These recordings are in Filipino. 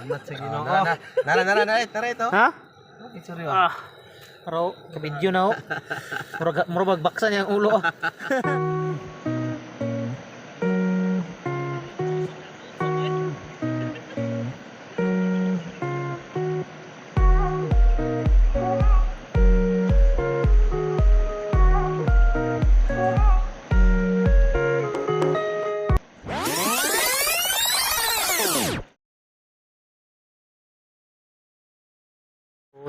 Salamat sa Ginoo. Nara ito. Ha? Sorry. Pero kabidyo na ho. Murag baksa niya ang ulo.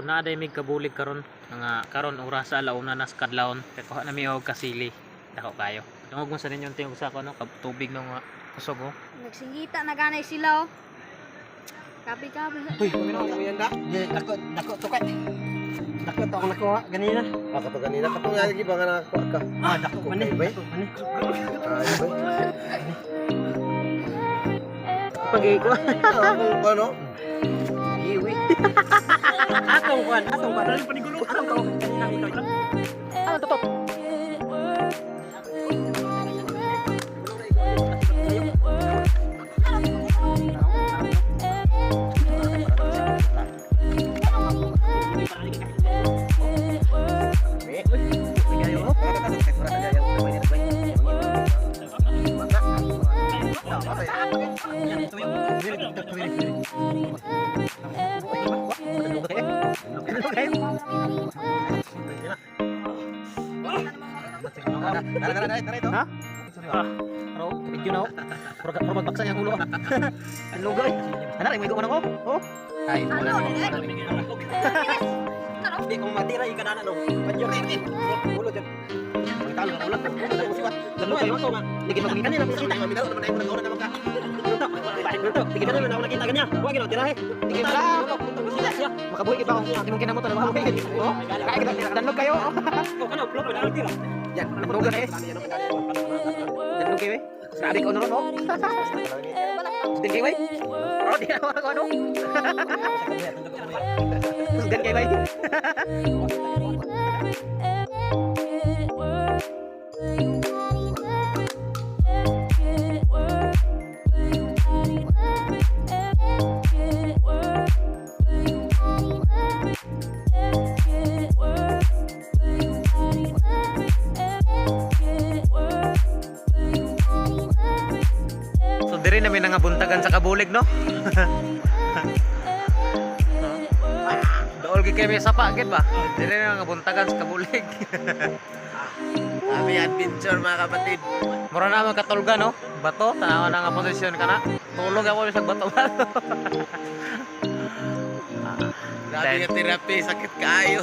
Na day mig kabulig karon nga karon orasa launa nas kadlawon kay kuha na mi og kasili dako kayo tungod mo sa ninyo tingog sa ko no tubig no nga kusog oh Nagsingita na ganay sila oh. Kapi. Uy, kuminaw mo yan da. Dako to kay. Dako to ako nakuha ganina. Ako to ganina kato nga lagi ba nga nakuha ka. Dako man ni. pagi ko Ano? iwi atong kan dali panigulo atong ko kanina ito ano to Nara ito. ha? Pero video na ho. Pero magbaksa niya ang ulo. Ang lugoy. Anak, may ko ko. Oh. Ay, wala. Hindi kung matira ikadana no. Panyo rin. Ulo dyan. Magtalo na ulo. Dalo ay mo nga. Lagi magkita nila bisita. Kami daw naman ay muna naman ka. Luto. Luto. Tingin na na nakita kanya. Wa gino tirahe. Tingin na. Makabuhi kita kung ati mong kinamoto na makabuhi. Oh. Kaya kita danlog kayo. Oh, kana upload na tira. Yan, ano ga eh? Danlog kayo eh. Sabi ko noon, no? Tingin kayo eh. Oh, di na ako ano. Gan kayo eh. Diri na may nangabuntagan sa kabulig no. Dool gi kay may sapa gid ba? Diri na nangabuntagan sa kabulig. Ami adventure mga kapatid. Mura na man katulga no. Bato tanaw na nga posisyon kana. Tulog ako sa bato. Grabe nga therapy, sakit kayo.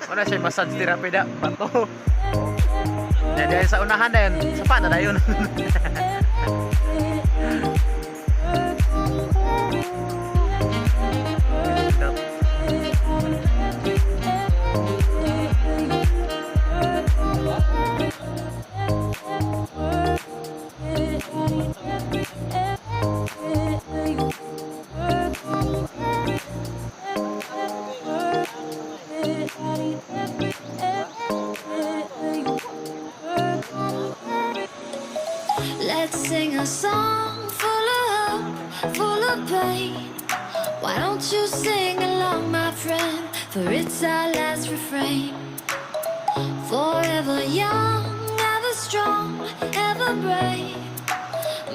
Wala siya massage therapy da bato. Dahil sa unahan na yun, sapa na dayon. Let's sing a song full of hope, full of pain. Why don't you sing along, my friend? For it's our last refrain. Forever young, ever strong, ever brave.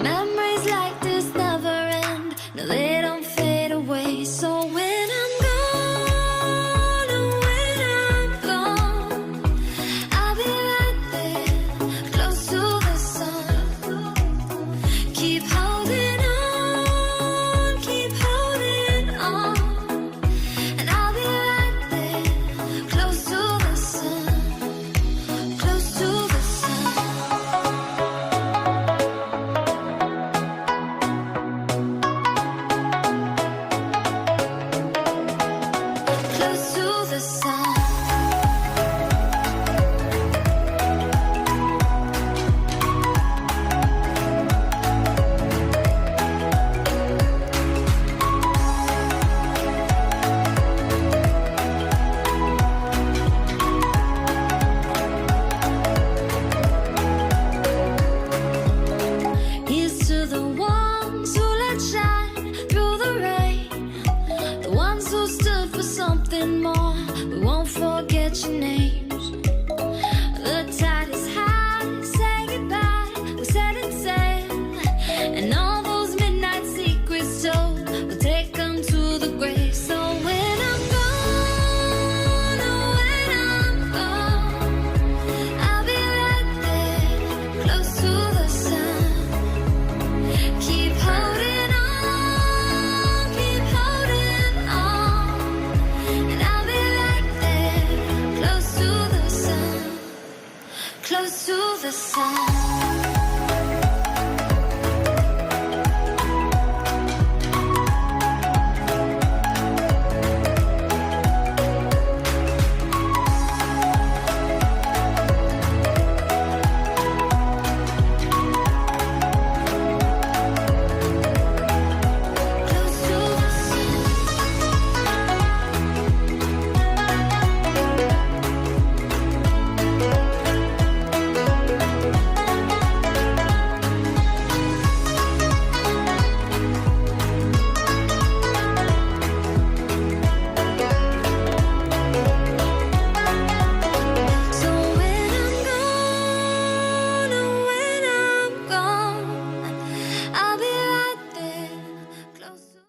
Memories like this never end. No, they don't fade away. So when I'm gone, and when I'm gone, I'll be right there, close to the sun. Keep holding on, and I'll be right there, close to the sun, close to the sun. won't forget your name.